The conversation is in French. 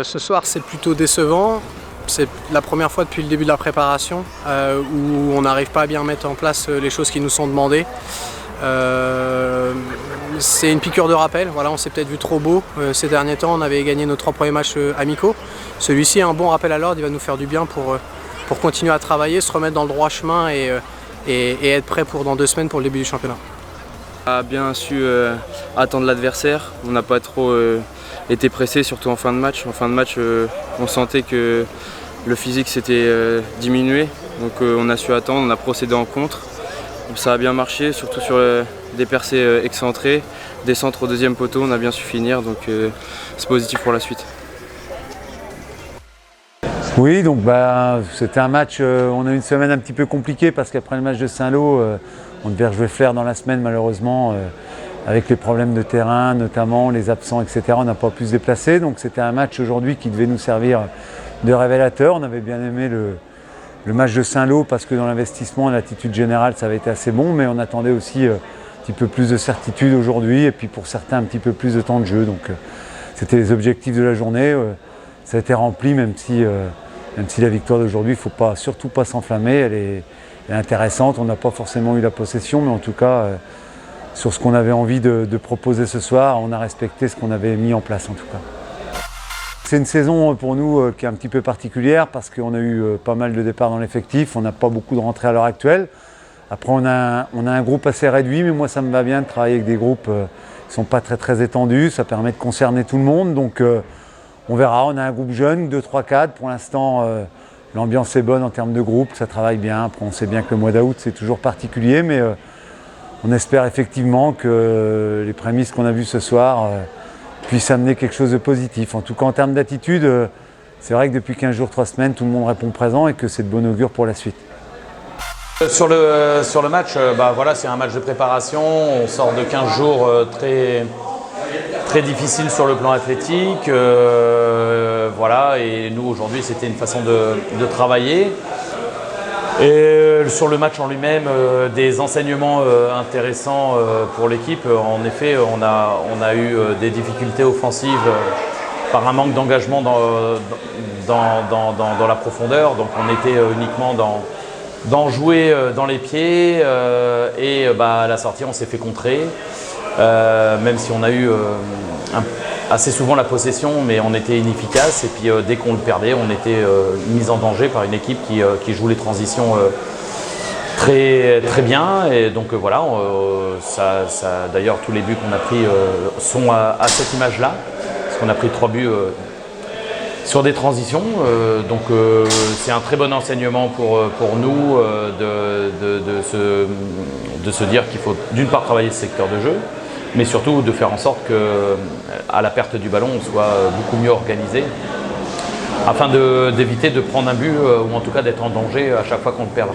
Ce soir, c'est plutôt décevant. C'est la première fois depuis le début de la préparation où on n'arrive pas à bien mettre en place les choses qui nous sont demandées. C'est une piqûre de rappel, voilà, on s'est peut-être vu trop beau ces derniers temps, on avait gagné nos 3 premiers matchs amicaux. Celui-ci est un bon rappel à l'ordre, il va nous faire du bien pour continuer à travailler, se remettre dans le droit chemin et être prêt pour dans 2 semaines pour le début du championnat. On a bien su attendre l'adversaire, on n'a pas trop été pressé, surtout en fin de match. En fin de match, on sentait que le physique s'était diminué, donc on a su attendre, on a procédé en contre. Ça a bien marché, surtout sur des percées excentrées, des centres au 2e poteau, on a bien su finir, donc c'est positif pour la suite. Oui, donc c'était un match, on a eu une semaine un petit peu compliquée parce qu'après le match de Saint-Lô, on devait rejouer Flers dans la semaine malheureusement, avec les problèmes de terrain, notamment les absents, etc. On n'a pas pu se déplacer, donc c'était un match aujourd'hui qui devait nous servir de révélateur. On avait bien aimé le match de Saint-Lô parce que dans l'investissement, l'attitude générale, ça avait été assez bon, mais on attendait aussi un petit peu plus de certitude aujourd'hui et puis pour certains, un petit peu plus de temps de jeu. Donc c'était les objectifs de la journée. Ça a été rempli, même si la victoire d'aujourd'hui, il ne faut surtout pas s'enflammer. Elle est intéressante. On n'a pas forcément eu la possession, mais en tout cas, sur ce qu'on avait envie de proposer ce soir, on a respecté ce qu'on avait mis en place en tout cas. C'est une saison pour nous qui est un petit peu particulière parce qu'on a eu pas mal de départs dans l'effectif, on n'a pas beaucoup de rentrées à l'heure actuelle. Après on a un groupe assez réduit, mais moi ça me va bien de travailler avec des groupes qui ne sont pas très étendus, ça permet de concerner tout le monde. Donc on verra, on a un groupe jeune, 2, 3, 4. Pour l'instant l'ambiance est bonne en termes de groupe, ça travaille bien. Après on sait bien que le mois d'août c'est toujours particulier, mais on espère effectivement que les prémices qu'on a vues ce soir puisse amener quelque chose de positif. En tout cas en termes d'attitude, c'est vrai que depuis 15 jours, 3 semaines, tout le monde répond présent et que c'est de bon augure pour la suite. Sur le match, voilà, c'est un match de préparation, on sort de 15 jours très difficiles sur le plan athlétique, voilà, et nous aujourd'hui c'était une façon de travailler. Et sur le match en lui-même, des enseignements intéressants pour l'équipe. En effet, on a eu des difficultés offensives par un manque d'engagement dans la profondeur. Donc on était uniquement dans jouer dans les pieds et à la sortie on s'est fait contrer. Même si on a eu assez souvent la possession, mais on était inefficace et puis dès qu'on le perdait, on était mis en danger par une équipe qui joue les transitions très bien. Et donc voilà, d'ailleurs tous les buts qu'on a pris sont à cette image-là, parce qu'on a pris 3 buts sur des transitions. Donc c'est un très bon enseignement pour nous de se dire qu'il faut d'une part travailler ce secteur de jeu, mais surtout de faire en sorte qu'à la perte du ballon, on soit beaucoup mieux organisé, afin d'éviter de prendre un but ou en tout cas d'être en danger à chaque fois qu'on le perd.